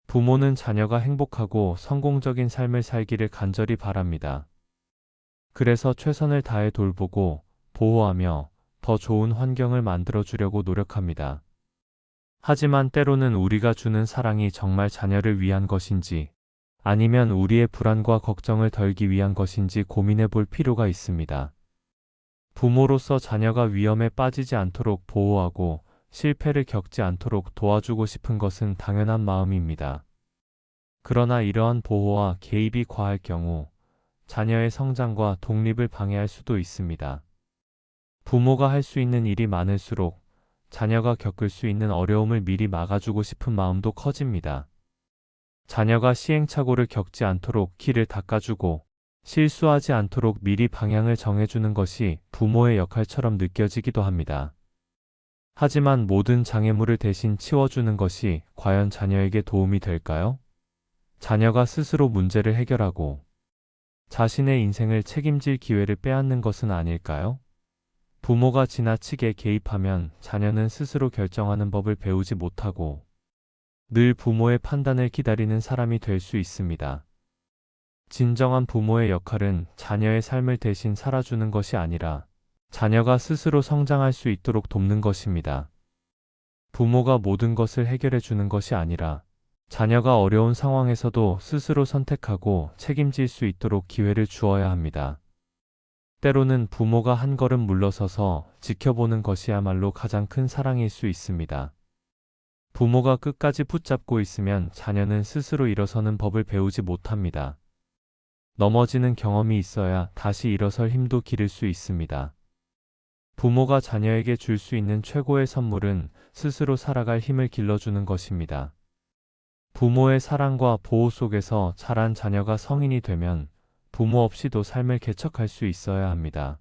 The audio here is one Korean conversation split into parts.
부모는 자녀가 행복하고 성공적인 삶을 살기를 간절히 바랍니다. 그래서 최선을 다해 돌보고 보호하며 더 좋은 환경을 만들어 주려고 노력합니다. 하지만 때로는 우리가 주는 사랑이 정말 자녀를 위한 것인지 아니면 우리의 불안과 걱정을 덜기 위한 것인지 고민해 볼 필요가 있습니다. 부모로서 자녀가 위험에 빠지지 않도록 보호하고 실패를 겪지 않도록 도와주고 싶은 것은 당연한 마음입니다. 그러나 이러한 보호와 개입이 과할 경우 자녀의 성장과 독립을 방해할 수도 있습니다. 부모가 할 수 있는 일이 많을수록 자녀가 겪을 수 있는 어려움을 미리 막아주고 싶은 마음도 커집니다. 자녀가 시행착오를 겪지 않도록 길을 닦아주고 실수하지 않도록 미리 방향을 정해주는 것이 부모의 역할처럼 느껴지기도 합니다. 하지만 모든 장애물을 대신 치워주는 것이 과연 자녀에게 도움이 될까요? 자녀가 스스로 문제를 해결하고 자신의 인생을 책임질 기회를 빼앗는 것은 아닐까요? 부모가 지나치게 개입하면 자녀는 스스로 결정하는 법을 배우지 못하고 늘 부모의 판단을 기다리는 사람이 될 수 있습니다. 진정한 부모의 역할은 자녀의 삶을 대신 살아주는 것이 아니라 자녀가 스스로 성장할 수 있도록 돕는 것입니다. 부모가 모든 것을 해결해 주는 것이 아니라 자녀가 어려운 상황에서도 스스로 선택하고 책임질 수 있도록 기회를 주어야 합니다. 때로는 부모가 한 걸음 물러서서 지켜보는 것이야말로 가장 큰 사랑일 수 있습니다. 부모가 끝까지 붙잡고 있으면 자녀는 스스로 일어서는 법을 배우지 못합니다. 넘어지는 경험이 있어야 다시 일어설 힘도 기를 수 있습니다. 부모가 자녀에게 줄 수 있는 최고의 선물은 스스로 살아갈 힘을 길러주는 것입니다. 부모의 사랑과 보호 속에서 자란 자녀가 성인이 되면 부모 없이도 삶을 개척할 수 있어야 합니다.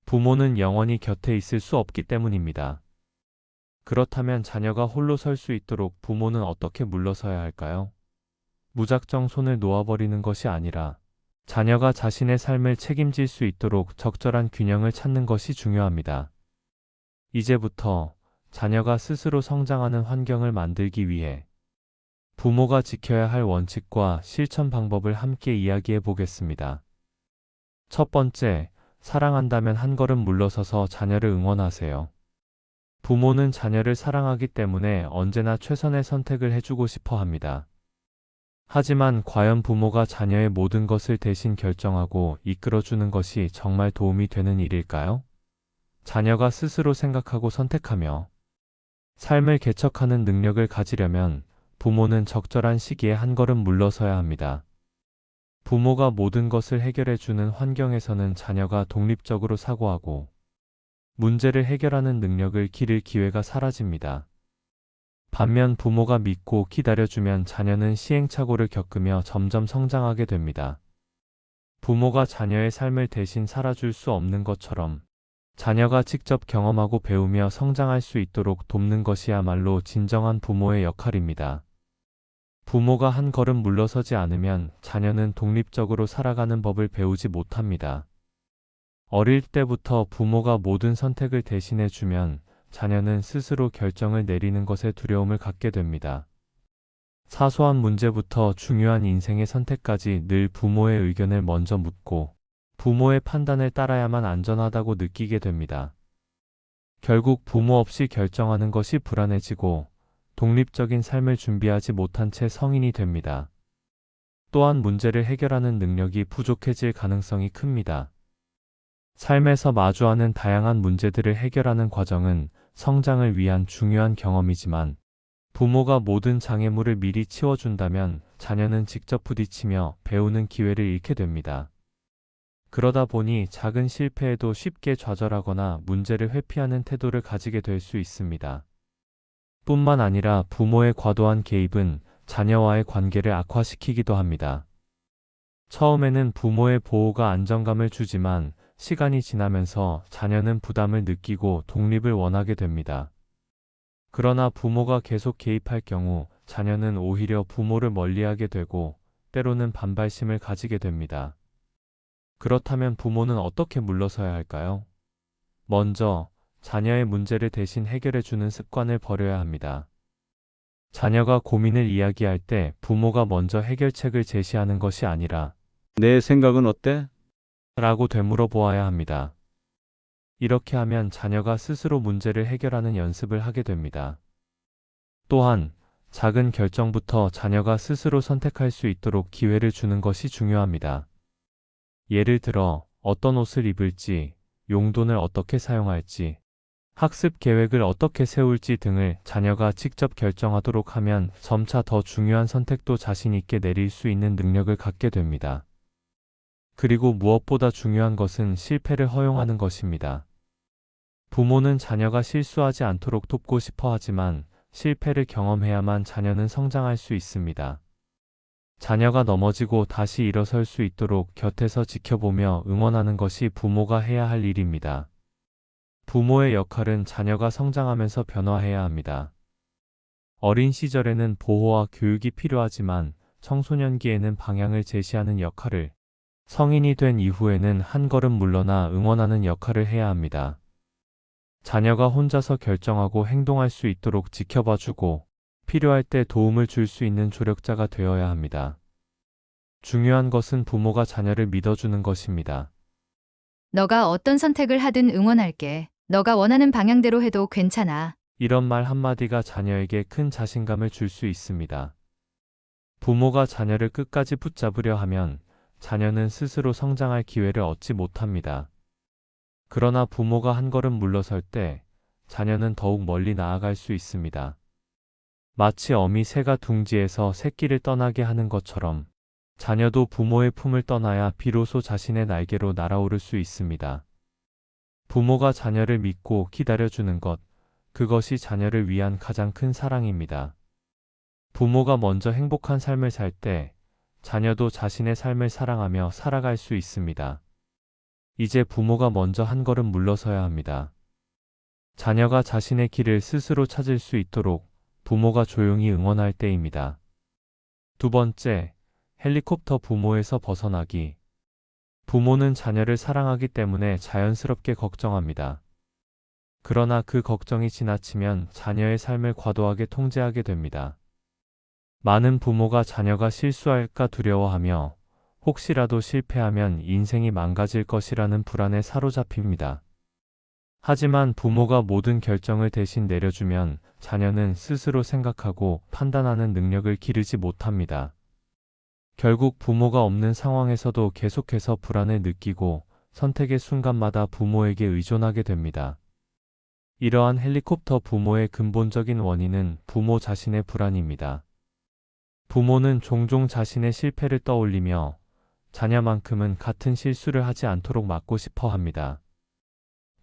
부모는 영원히 곁에 있을 수 없기 때문입니다. 그렇다면 자녀가 홀로 설 수 있도록 부모는 어떻게 물러서야 할까요? 무작정 손을 놓아버리는 것이 아니라 자녀가 자신의 삶을 책임질 수 있도록 적절한 균형을 찾는 것이 중요합니다. 이제부터 자녀가 스스로 성장하는 환경을 만들기 위해 부모가 지켜야 할 원칙과 실천 방법을 함께 이야기해 보겠습니다. 첫 번째, 사랑한다면 한 걸음 물러서서 자녀를 응원하세요. 부모는 자녀를 사랑하기 때문에 언제나 최선의 선택을 해주고 싶어 합니다. 하지만 과연 부모가 자녀의 모든 것을 대신 결정하고 이끌어주는 것이 정말 도움이 되는 일일까요? 자녀가 스스로 생각하고 선택하며 삶을 개척하는 능력을 가지려면 부모는 적절한 시기에 한 걸음 물러서야 합니다. 부모가 모든 것을 해결해주는 환경에서는 자녀가 독립적으로 사고하고 문제를 해결하는 능력을 기를 기회가 사라집니다. 반면 부모가 믿고 기다려주면 자녀는 시행착오를 겪으며 점점 성장하게 됩니다. 부모가 자녀의 삶을 대신 살아줄 수 없는 것처럼 자녀가 직접 경험하고 배우며 성장할 수 있도록 돕는 것이야말로 진정한 부모의 역할입니다. 부모가 한 걸음 물러서지 않으면 자녀는 독립적으로 살아가는 법을 배우지 못합니다. 어릴 때부터 부모가 모든 선택을 대신해 주면 자녀는 스스로 결정을 내리는 것에 두려움을 갖게 됩니다. 사소한 문제부터 중요한 인생의 선택까지 늘 부모의 의견을 먼저 묻고 부모의 판단을 따라야만 안전하다고 느끼게 됩니다. 결국 부모 없이 결정하는 것이 불안해지고 독립적인 삶을 준비하지 못한 채 성인이 됩니다. 또한 문제를 해결하는 능력이 부족해질 가능성이 큽니다. 삶에서 마주하는 다양한 문제들을 해결하는 과정은 성장을 위한 중요한 경험이지만 부모가 모든 장애물을 미리 치워준다면 자녀는 직접 부딪히며 배우는 기회를 잃게 됩니다. 그러다 보니 작은 실패에도 쉽게 좌절하거나 문제를 회피하는 태도를 가지게 될 수 있습니다. 뿐만 아니라 부모의 과도한 개입은 자녀와의 관계를 악화시키기도 합니다. 처음에는 부모의 보호가 안정감을 주지만 시간이 지나면서 자녀는 부담을 느끼고 독립을 원하게 됩니다. 그러나 부모가 계속 개입할 경우 자녀는 오히려 부모를 멀리하게 되고 때로는 반발심을 가지게 됩니다. 그렇다면 부모는 어떻게 물러서야 할까요? 먼저 자녀의 문제를 대신 해결해 주는 습관을 버려야 합니다. 자녀가 고민을 이야기할 때 부모가 먼저 해결책을 제시하는 것이 아니라 내 생각은 어때? 라고 되물어 보아야 합니다. 이렇게 하면 자녀가 스스로 문제를 해결하는 연습을 하게 됩니다. 또한 작은 결정부터 자녀가 스스로 선택할 수 있도록 기회를 주는 것이 중요합니다. 예를 들어 어떤 옷을 입을지, 용돈을 어떻게 사용할지, 학습 계획을 어떻게 세울지 등을 자녀가 직접 결정하도록 하면 점차 더 중요한 선택도 자신 있게 내릴 수 있는 능력을 갖게 됩니다. 그리고 무엇보다 중요한 것은 실패를 허용하는 것입니다. 부모는 자녀가 실수하지 않도록 돕고 싶어 하지만 실패를 경험해야만 자녀는 성장할 수 있습니다. 자녀가 넘어지고 다시 일어설 수 있도록 곁에서 지켜보며 응원하는 것이 부모가 해야 할 일입니다. 부모의 역할은 자녀가 성장하면서 변화해야 합니다. 어린 시절에는 보호와 교육이 필요하지만 청소년기에는 방향을 제시하는 역할을, 성인이 된 이후에는 한 걸음 물러나 응원하는 역할을 해야 합니다. 자녀가 혼자서 결정하고 행동할 수 있도록 지켜봐주고 필요할 때 도움을 줄 수 있는 조력자가 되어야 합니다. 중요한 것은 부모가 자녀를 믿어주는 것입니다. 너가 어떤 선택을 하든 응원할게. 너가 원하는 방향대로 해도 괜찮아. 이런 말 한마디가 자녀에게 큰 자신감을 줄 수 있습니다. 부모가 자녀를 끝까지 붙잡으려 하면 자녀는 스스로 성장할 기회를 얻지 못합니다. 그러나 부모가 한 걸음 물러설 때 자녀는 더욱 멀리 나아갈 수 있습니다. 마치 어미 새가 둥지에서 새끼를 떠나게 하는 것처럼 자녀도 부모의 품을 떠나야 비로소 자신의 날개로 날아오를 수 있습니다. 부모가 자녀를 믿고 기다려주는 것, 그것이 자녀를 위한 가장 큰 사랑입니다. 부모가 먼저 행복한 삶을 살 때 자녀도 자신의 삶을 사랑하며 살아갈 수 있습니다. 이제 부모가 먼저 한 걸음 물러서야 합니다. 자녀가 자신의 길을 스스로 찾을 수 있도록 부모가 조용히 응원할 때입니다. 두 번째, 헬리콥터 부모에서 벗어나기. 부모는 자녀를 사랑하기 때문에 자연스럽게 걱정합니다. 그러나 그 걱정이 지나치면 자녀의 삶을 과도하게 통제하게 됩니다. 많은 부모가 자녀가 실수할까 두려워하며 혹시라도 실패하면 인생이 망가질 것이라는 불안에 사로잡힙니다. 하지만 부모가 모든 결정을 대신 내려주면 자녀는 스스로 생각하고 판단하는 능력을 기르지 못합니다. 결국 부모가 없는 상황에서도 계속해서 불안을 느끼고 선택의 순간마다 부모에게 의존하게 됩니다. 이러한 헬리콥터 부모의 근본적인 원인은 부모 자신의 불안입니다. 부모는 종종 자신의 실패를 떠올리며 자녀만큼은 같은 실수를 하지 않도록 막고 싶어 합니다.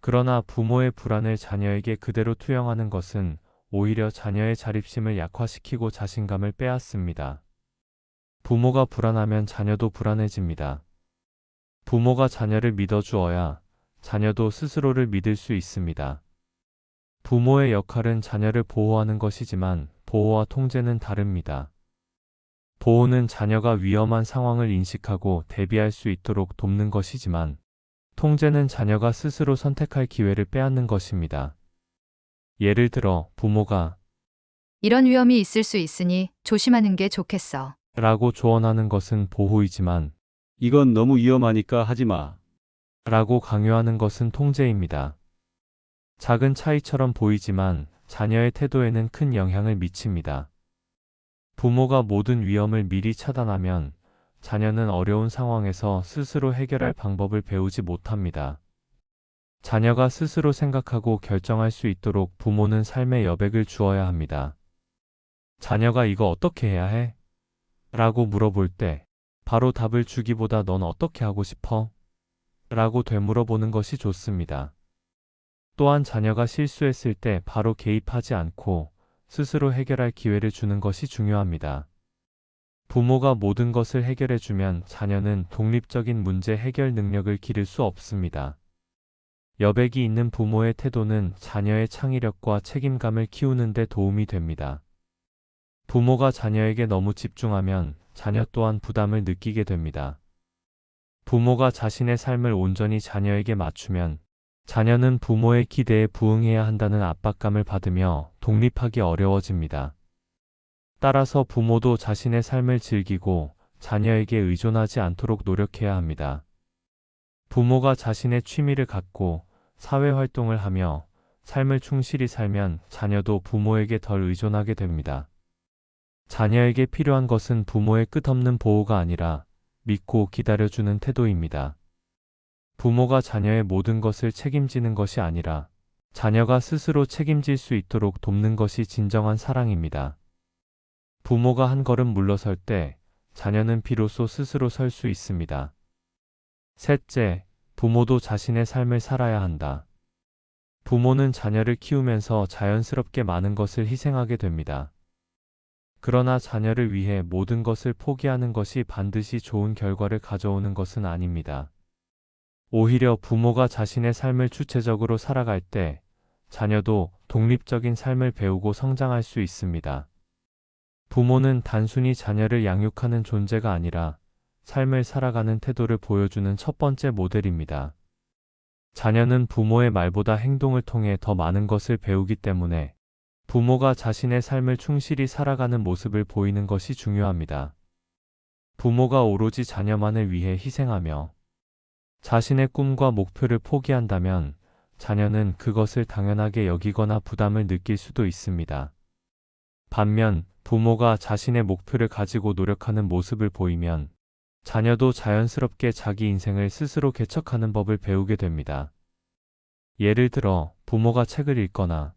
그러나 부모의 불안을 자녀에게 그대로 투영하는 것은 오히려 자녀의 자립심을 약화시키고 자신감을 빼앗습니다. 부모가 불안하면 자녀도 불안해집니다. 부모가 자녀를 믿어주어야 자녀도 스스로를 믿을 수 있습니다. 부모의 역할은 자녀를 보호하는 것이지만 보호와 통제는 다릅니다. 보호는 자녀가 위험한 상황을 인식하고 대비할 수 있도록 돕는 것이지만 통제는 자녀가 스스로 선택할 기회를 빼앗는 것입니다. 예를 들어 부모가 이런 위험이 있을 수 있으니 조심하는 게 좋겠어. 라고 조언하는 것은 보호이지만 이건 너무 위험하니까 하지 마. 라고 강요하는 것은 통제입니다. 작은 차이처럼 보이지만 자녀의 태도에는 큰 영향을 미칩니다. 부모가 모든 위험을 미리 차단하면 자녀는 어려운 상황에서 스스로 해결할 방법을 배우지 못합니다. 자녀가 스스로 생각하고 결정할 수 있도록 부모는 삶의 여백을 주어야 합니다. 자녀가 이거 어떻게 해야 해? 라고 물어볼 때 바로 답을 주기보다 넌 어떻게 하고 싶어? 라고 되물어보는 것이 좋습니다. 또한 자녀가 실수했을 때 바로 개입하지 않고 스스로 해결할 기회를 주는 것이 중요합니다. 부모가 모든 것을 해결해주면 자녀는 독립적인 문제 해결 능력을 기를 수 없습니다. 여백이 있는 부모의 태도는 자녀의 창의력과 책임감을 키우는 데 도움이 됩니다. 부모가 자녀에게 너무 집중하면 자녀 또한 부담을 느끼게 됩니다. 부모가 자신의 삶을 온전히 자녀에게 맞추면 자녀는 부모의 기대에 부응해야 한다는 압박감을 받으며 독립하기 어려워집니다. 따라서 부모도 자신의 삶을 즐기고 자녀에게 의존하지 않도록 노력해야 합니다. 부모가 자신의 취미를 갖고 사회 활동을 하며 삶을 충실히 살면 자녀도 부모에게 덜 의존하게 됩니다. 자녀에게 필요한 것은 부모의 끝없는 보호가 아니라 믿고 기다려주는 태도입니다. 부모가 자녀의 모든 것을 책임지는 것이 아니라 자녀가 스스로 책임질 수 있도록 돕는 것이 진정한 사랑입니다. 부모가 한 걸음 물러설 때 자녀는 비로소 스스로 설 수 있습니다. 셋째, 부모도 자신의 삶을 살아야 한다. 부모는 자녀를 키우면서 자연스럽게 많은 것을 희생하게 됩니다. 그러나 자녀를 위해 모든 것을 포기하는 것이 반드시 좋은 결과를 가져오는 것은 아닙니다. 오히려 부모가 자신의 삶을 주체적으로 살아갈 때 자녀도 독립적인 삶을 배우고 성장할 수 있습니다. 부모는 단순히 자녀를 양육하는 존재가 아니라 삶을 살아가는 태도를 보여주는 첫 번째 모델입니다. 자녀는 부모의 말보다 행동을 통해 더 많은 것을 배우기 때문에 부모가 자신의 삶을 충실히 살아가는 모습을 보이는 것이 중요합니다. 부모가 오로지 자녀만을 위해 희생하며 자신의 꿈과 목표를 포기한다면 자녀는 그것을 당연하게 여기거나 부담을 느낄 수도 있습니다. 반면 부모가 자신의 목표를 가지고 노력하는 모습을 보이면 자녀도 자연스럽게 자기 인생을 스스로 개척하는 법을 배우게 됩니다. 예를 들어 부모가 책을 읽거나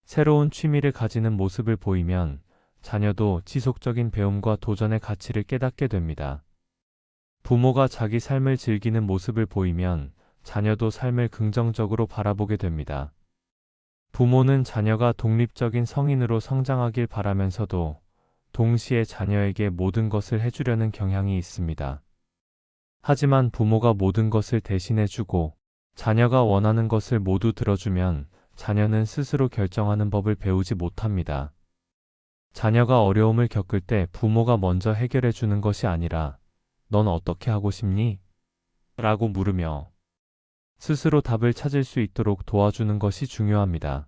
새로운 취미를 가지는 모습을 보이면 자녀도 지속적인 배움과 도전의 가치를 깨닫게 됩니다. 부모가 자기 삶을 즐기는 모습을 보이면 자녀도 삶을 긍정적으로 바라보게 됩니다. 부모는 자녀가 독립적인 성인으로 성장하길 바라면서도 동시에 자녀에게 모든 것을 해주려는 경향이 있습니다. 하지만 부모가 모든 것을 대신해주고 자녀가 원하는 것을 모두 들어주면 자녀는 스스로 결정하는 법을 배우지 못합니다. 자녀가 어려움을 겪을 때 부모가 먼저 해결해 주는 것이 아니라 넌 어떻게 하고 싶니? 라고 물으며 스스로 답을 찾을 수 있도록 도와주는 것이 중요합니다.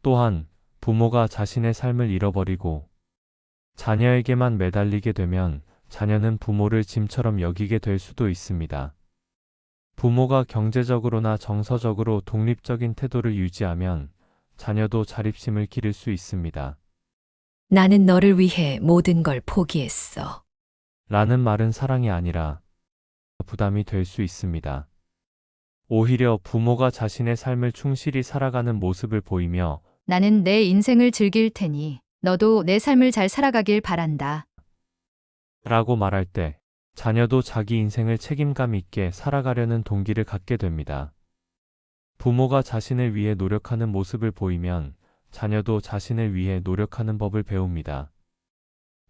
또한 부모가 자신의 삶을 잃어버리고 자녀에게만 매달리게 되면 자녀는 부모를 짐처럼 여기게 될 수도 있습니다. 부모가 경제적으로나 정서적으로 독립적인 태도를 유지하면 자녀도 자립심을 기를 수 있습니다. 나는 너를 위해 모든 걸 포기했어. 라는 말은 사랑이 아니라 부담이 될 수 있습니다. 오히려 부모가 자신의 삶을 충실히 살아가는 모습을 보이며 나는 내 인생을 즐길 테니 너도 내 삶을 잘 살아가길 바란다. 라고 말할 때 자녀도 자기 인생을 책임감 있게 살아가려는 동기를 갖게 됩니다. 부모가 자신을 위해 노력하는 모습을 보이면 자녀도 자신을 위해 노력하는 법을 배웁니다.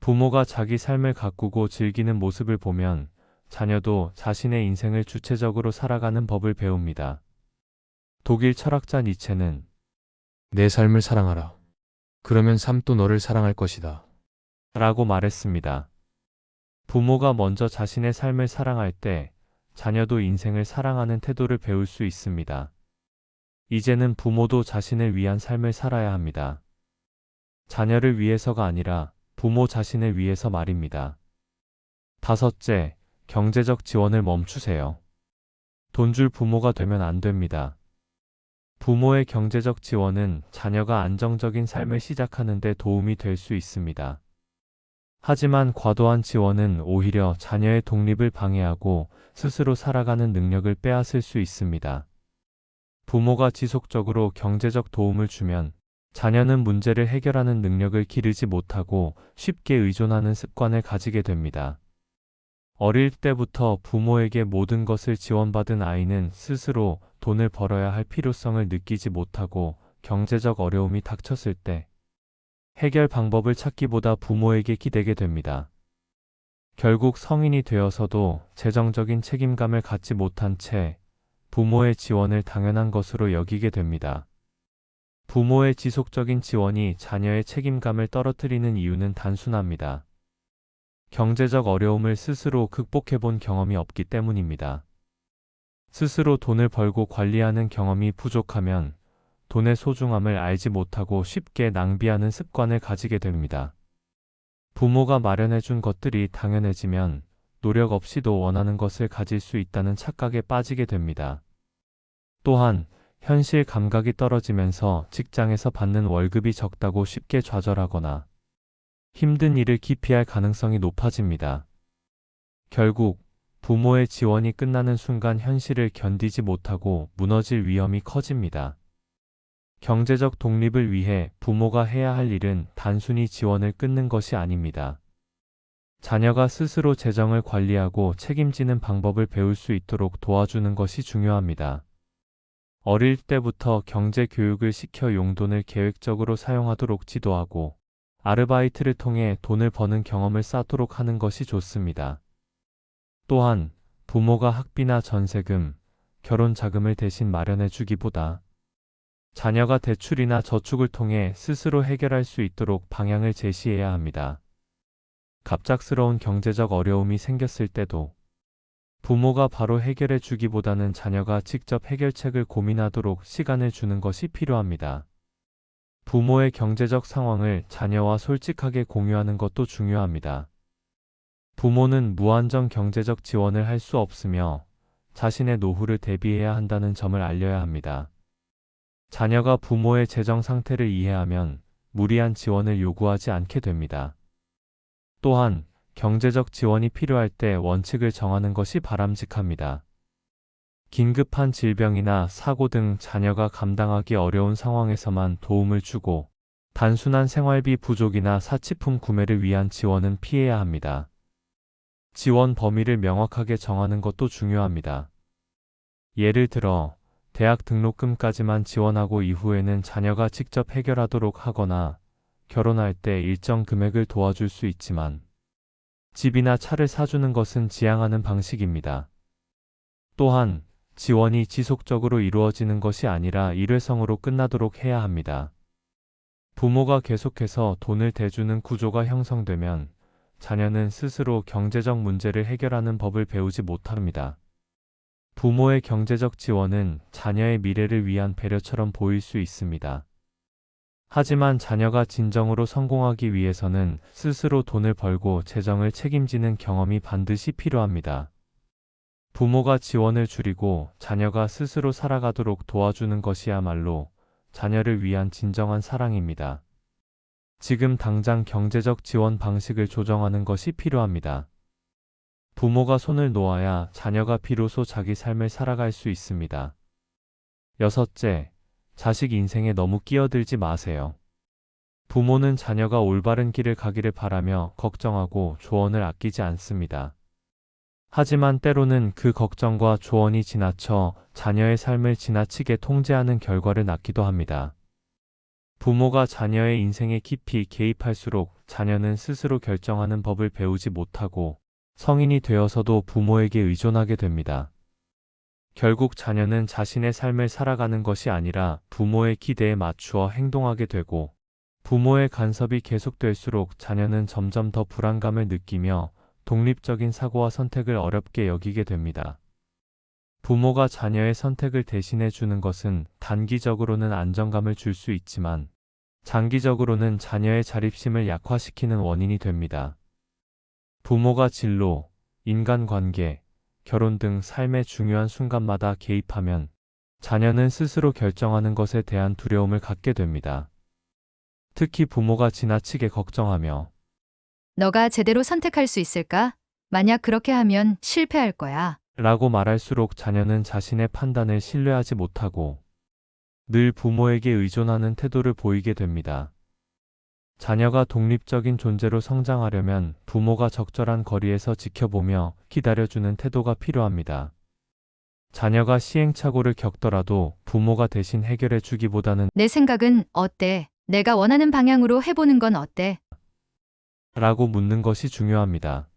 부모가 자기 삶을 가꾸고 즐기는 모습을 보면 자녀도 자신의 인생을 주체적으로 살아가는 법을 배웁니다. 독일 철학자 니체는 내 삶을 사랑하라. 그러면 삶도 너를 사랑할 것이다. 라고 말했습니다. 부모가 먼저 자신의 삶을 사랑할 때 자녀도 인생을 사랑하는 태도를 배울 수 있습니다. 이제는 부모도 자신을 위한 삶을 살아야 합니다. 자녀를 위해서가 아니라 부모 자신을 위해서 말입니다. 다섯째, 경제적 지원을 멈추세요. 돈 줄 부모가 되면 안 됩니다. 부모의 경제적 지원은 자녀가 안정적인 삶을 시작하는 데 도움이 될 수 있습니다. 하지만 과도한 지원은 오히려 자녀의 독립을 방해하고 스스로 살아가는 능력을 빼앗을 수 있습니다. 부모가 지속적으로 경제적 도움을 주면 자녀는 문제를 해결하는 능력을 기르지 못하고 쉽게 의존하는 습관을 가지게 됩니다. 어릴 때부터 부모에게 모든 것을 지원받은 아이는 스스로 돈을 벌어야 할 필요성을 느끼지 못하고 경제적 어려움이 닥쳤을 때 해결 방법을 찾기보다 부모에게 기대게 됩니다. 결국 성인이 되어서도 재정적인 책임감을 갖지 못한 채 부모의 지원을 당연한 것으로 여기게 됩니다. 부모의 지속적인 지원이 자녀의 책임감을 떨어뜨리는 이유는 단순합니다. 경제적 어려움을 스스로 극복해 본 경험이 없기 때문입니다. 스스로 돈을 벌고 관리하는 경험이 부족하면 돈의 소중함을 알지 못하고 쉽게 낭비하는 습관을 가지게 됩니다. 부모가 마련해준 것들이 당연해지면 노력 없이도 원하는 것을 가질 수 있다는 착각에 빠지게 됩니다. 또한 현실 감각이 떨어지면서 직장에서 받는 월급이 적다고 쉽게 좌절하거나 힘든 일을 기피할 가능성이 높아집니다. 결국 부모의 지원이 끝나는 순간 현실을 견디지 못하고 무너질 위험이 커집니다. 경제적 독립을 위해 부모가 해야 할 일은 단순히 지원을 끊는 것이 아닙니다. 자녀가 스스로 재정을 관리하고 책임지는 방법을 배울 수 있도록 도와주는 것이 중요합니다. 어릴 때부터 경제 교육을 시켜 용돈을 계획적으로 사용하도록 지도하고 아르바이트를 통해 돈을 버는 경험을 쌓도록 하는 것이 좋습니다. 또한 부모가 학비나 전세금, 결혼 자금을 대신 마련해 주기보다 자녀가 대출이나 저축을 통해 스스로 해결할 수 있도록 방향을 제시해야 합니다. 갑작스러운 경제적 어려움이 생겼을 때도 부모가 바로 해결해 주기보다는 자녀가 직접 해결책을 고민하도록 시간을 주는 것이 필요합니다. 부모의 경제적 상황을 자녀와 솔직하게 공유하는 것도 중요합니다. 부모는 무한정 경제적 지원을 할 수 없으며 자신의 노후를 대비해야 한다는 점을 알려야 합니다. 자녀가 부모의 재정 상태를 이해하면 무리한 지원을 요구하지 않게 됩니다. 또한 경제적 지원이 필요할 때 원칙을 정하는 것이 바람직합니다. 긴급한 질병이나 사고 등 자녀가 감당하기 어려운 상황에서만 도움을 주고 단순한 생활비 부족이나 사치품 구매를 위한 지원은 피해야 합니다. 지원 범위를 명확하게 정하는 것도 중요합니다. 예를 들어 대학 등록금까지만 지원하고 이후에는 자녀가 직접 해결하도록 하거나 결혼할 때 일정 금액을 도와줄 수 있지만 집이나 차를 사주는 것은 지양하는 방식입니다. 또한 지원이 지속적으로 이루어지는 것이 아니라 일회성으로 끝나도록 해야 합니다. 부모가 계속해서 돈을 대주는 구조가 형성되면 자녀는 스스로 경제적 문제를 해결하는 법을 배우지 못합니다. 부모의 경제적 지원은 자녀의 미래를 위한 배려처럼 보일 수 있습니다. 하지만 자녀가 진정으로 성공하기 위해서는 스스로 돈을 벌고 재정을 책임지는 경험이 반드시 필요합니다. 부모가 지원을 줄이고 자녀가 스스로 살아가도록 도와주는 것이야말로 자녀를 위한 진정한 사랑입니다. 지금 당장 경제적 지원 방식을 조정하는 것이 필요합니다. 부모가 손을 놓아야 자녀가 비로소 자기 삶을 살아갈 수 있습니다. 여섯째, 자식 인생에 너무 끼어들지 마세요. 부모는 자녀가 올바른 길을 가기를 바라며 걱정하고 조언을 아끼지 않습니다. 하지만 때로는 그 걱정과 조언이 지나쳐 자녀의 삶을 지나치게 통제하는 결과를 낳기도 합니다. 부모가 자녀의 인생에 깊이 개입할수록 자녀는 스스로 결정하는 법을 배우지 못하고 성인이 되어서도 부모에게 의존하게 됩니다. 결국 자녀는 자신의 삶을 살아가는 것이 아니라 부모의 기대에 맞추어 행동하게 되고 부모의 간섭이 계속될수록 자녀는 점점 더 불안감을 느끼며 독립적인 사고와 선택을 어렵게 여기게 됩니다. 부모가 자녀의 선택을 대신해 주는 것은 단기적으로는 안정감을 줄 수 있지만 장기적으로는 자녀의 자립심을 약화시키는 원인이 됩니다. 부모가 진로, 인간관계, 결혼 등 삶의 중요한 순간마다 개입하면 자녀는 스스로 결정하는 것에 대한 두려움을 갖게 됩니다. 특히 부모가 지나치게 걱정하며 너가 제대로 선택할 수 있을까? 만약 그렇게 하면 실패할 거야. 라고 말할수록 자녀는 자신의 판단을 신뢰하지 못하고 늘 부모에게 의존하는 태도를 보이게 됩니다. 자녀가 독립적인 존재로 성장하려면 부모가 적절한 거리에서 지켜보며 기다려주는 태도가 필요합니다. 자녀가 시행착오를 겪더라도 부모가 대신 해결해 주기보다는 내 생각은 어때? 내가 원하는 방향으로 해보는 건 어때? 라고 묻는 것이 중요합니다.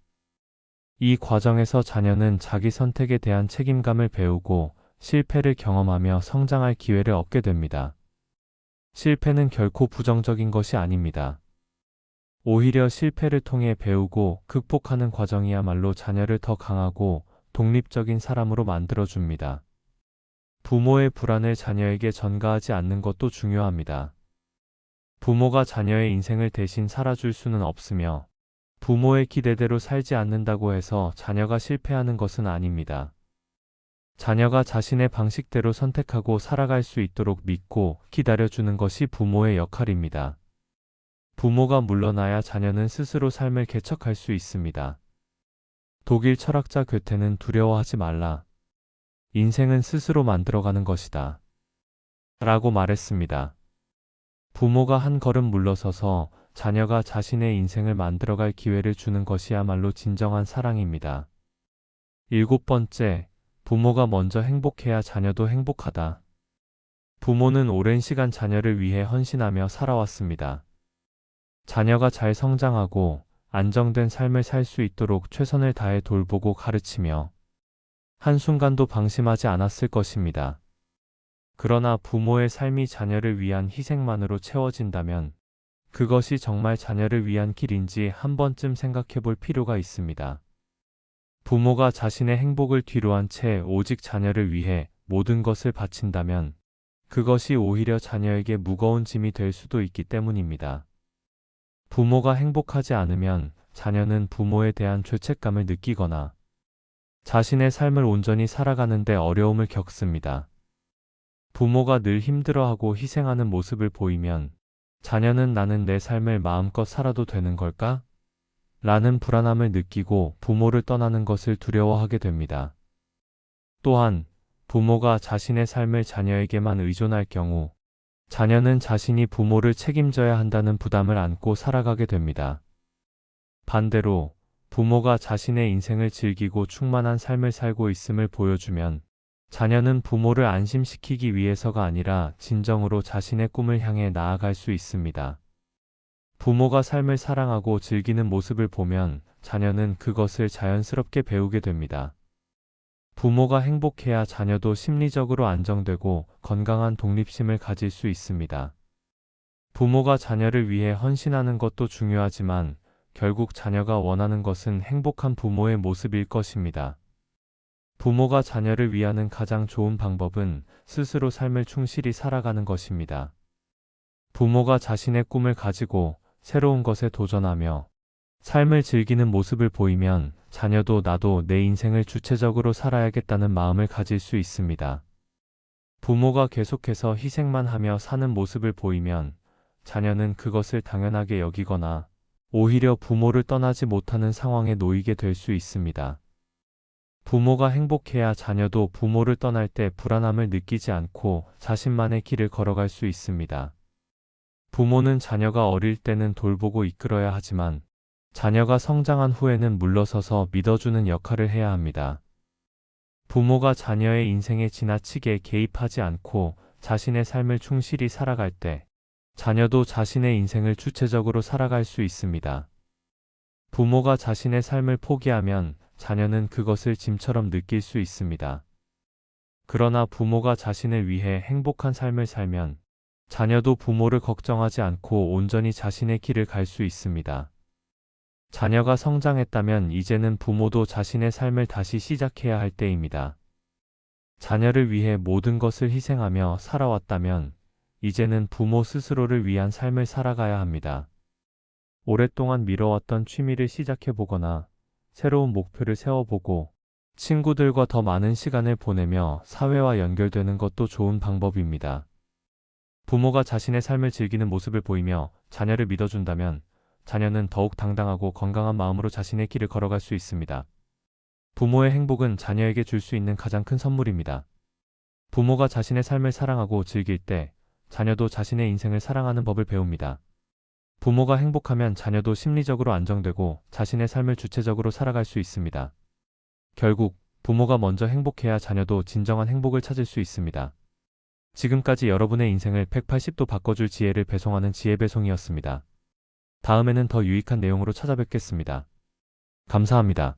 이 과정에서 자녀는 자기 선택에 대한 책임감을 배우고 실패를 경험하며 성장할 기회를 얻게 됩니다. 실패는 결코 부정적인 것이 아닙니다. 오히려 실패를 통해 배우고 극복하는 과정이야말로 자녀를 더 강하고 독립적인 사람으로 만들어줍니다. 부모의 불안을 자녀에게 전가하지 않는 것도 중요합니다. 부모가 자녀의 인생을 대신 살아줄 수는 없으며 부모의 기대대로 살지 않는다고 해서 자녀가 실패하는 것은 아닙니다. 자녀가 자신의 방식대로 선택하고 살아갈 수 있도록 믿고 기다려주는 것이 부모의 역할입니다. 부모가 물러나야 자녀는 스스로 삶을 개척할 수 있습니다. 독일 철학자 괴테는 두려워하지 말라. 인생은 스스로 만들어가는 것이다. 라고 말했습니다. 부모가 한 걸음 물러서서 자녀가 자신의 인생을 만들어갈 기회를 주는 것이야말로 진정한 사랑입니다. 7번째, 부모가 먼저 행복해야 자녀도 행복하다. 부모는 오랜 시간 자녀를 위해 헌신하며 살아왔습니다. 자녀가 잘 성장하고 안정된 삶을 살 수 있도록 최선을 다해 돌보고 가르치며 한순간도 방심하지 않았을 것입니다. 그러나 부모의 삶이 자녀를 위한 희생만으로 채워진다면 그것이 정말 자녀를 위한 길인지 한 번쯤 생각해 볼 필요가 있습니다. 부모가 자신의 행복을 뒤로한 채 오직 자녀를 위해 모든 것을 바친다면 그것이 오히려 자녀에게 무거운 짐이 될 수도 있기 때문입니다. 부모가 행복하지 않으면 자녀는 부모에 대한 죄책감을 느끼거나 자신의 삶을 온전히 살아가는데 어려움을 겪습니다. 부모가 늘 힘들어하고 희생하는 모습을 보이면 자녀는 나는 내 삶을 마음껏 살아도 되는 걸까? 라는 불안함을 느끼고 부모를 떠나는 것을 두려워하게 됩니다. 또한 부모가 자신의 삶을 자녀에게만 의존할 경우 자녀는 자신이 부모를 책임져야 한다는 부담을 안고 살아가게 됩니다. 반대로 부모가 자신의 인생을 즐기고 충만한 삶을 살고 있음을 보여주면 자녀는 부모를 안심시키기 위해서가 아니라 진정으로 자신의 꿈을 향해 나아갈 수 있습니다. 부모가 삶을 사랑하고 즐기는 모습을 보면 자녀는 그것을 자연스럽게 배우게 됩니다. 부모가 행복해야 자녀도 심리적으로 안정되고 건강한 독립심을 가질 수 있습니다. 부모가 자녀를 위해 헌신하는 것도 중요하지만 결국 자녀가 원하는 것은 행복한 부모의 모습일 것입니다. 부모가 자녀를 위하는 가장 좋은 방법은 스스로 삶을 충실히 살아가는 것입니다. 부모가 자신의 꿈을 가지고 새로운 것에 도전하며 삶을 즐기는 모습을 보이면 자녀도 나도 내 인생을 주체적으로 살아야겠다는 마음을 가질 수 있습니다. 부모가 계속해서 희생만 하며 사는 모습을 보이면 자녀는 그것을 당연하게 여기거나 오히려 부모를 떠나지 못하는 상황에 놓이게 될 수 있습니다. 부모가 행복해야 자녀도 부모를 떠날 때 불안함을 느끼지 않고 자신만의 길을 걸어갈 수 있습니다. 부모는 자녀가 어릴 때는 돌보고 이끌어야 하지만 자녀가 성장한 후에는 물러서서 믿어주는 역할을 해야 합니다. 부모가 자녀의 인생에 지나치게 개입하지 않고 자신의 삶을 충실히 살아갈 때 자녀도 자신의 인생을 주체적으로 살아갈 수 있습니다. 부모가 자신의 삶을 포기하면 자녀는 그것을 짐처럼 느낄 수 있습니다. 그러나 부모가 자신을 위해 행복한 삶을 살면 자녀도 부모를 걱정하지 않고 온전히 자신의 길을 갈 수 있습니다. 자녀가 성장했다면 이제는 부모도 자신의 삶을 다시 시작해야 할 때입니다. 자녀를 위해 모든 것을 희생하며 살아왔다면 이제는 부모 스스로를 위한 삶을 살아가야 합니다. 오랫동안 미뤄왔던 취미를 시작해보거나 새로운 목표를 세워보고 친구들과 더 많은 시간을 보내며 사회와 연결되는 것도 좋은 방법입니다. 부모가 자신의 삶을 즐기는 모습을 보이며 자녀를 믿어준다면 자녀는 더욱 당당하고 건강한 마음으로 자신의 길을 걸어갈 수 있습니다. 부모의 행복은 자녀에게 줄 수 있는 가장 큰 선물입니다. 부모가 자신의 삶을 사랑하고 즐길 때 자녀도 자신의 인생을 사랑하는 법을 배웁니다. 부모가 행복하면 자녀도 심리적으로 안정되고 자신의 삶을 주체적으로 살아갈 수 있습니다. 결국 부모가 먼저 행복해야 자녀도 진정한 행복을 찾을 수 있습니다. 지금까지 여러분의 인생을 180도 바꿔줄 지혜를 배송하는 지혜배송이었습니다. 다음에는 더 유익한 내용으로 찾아뵙겠습니다. 감사합니다.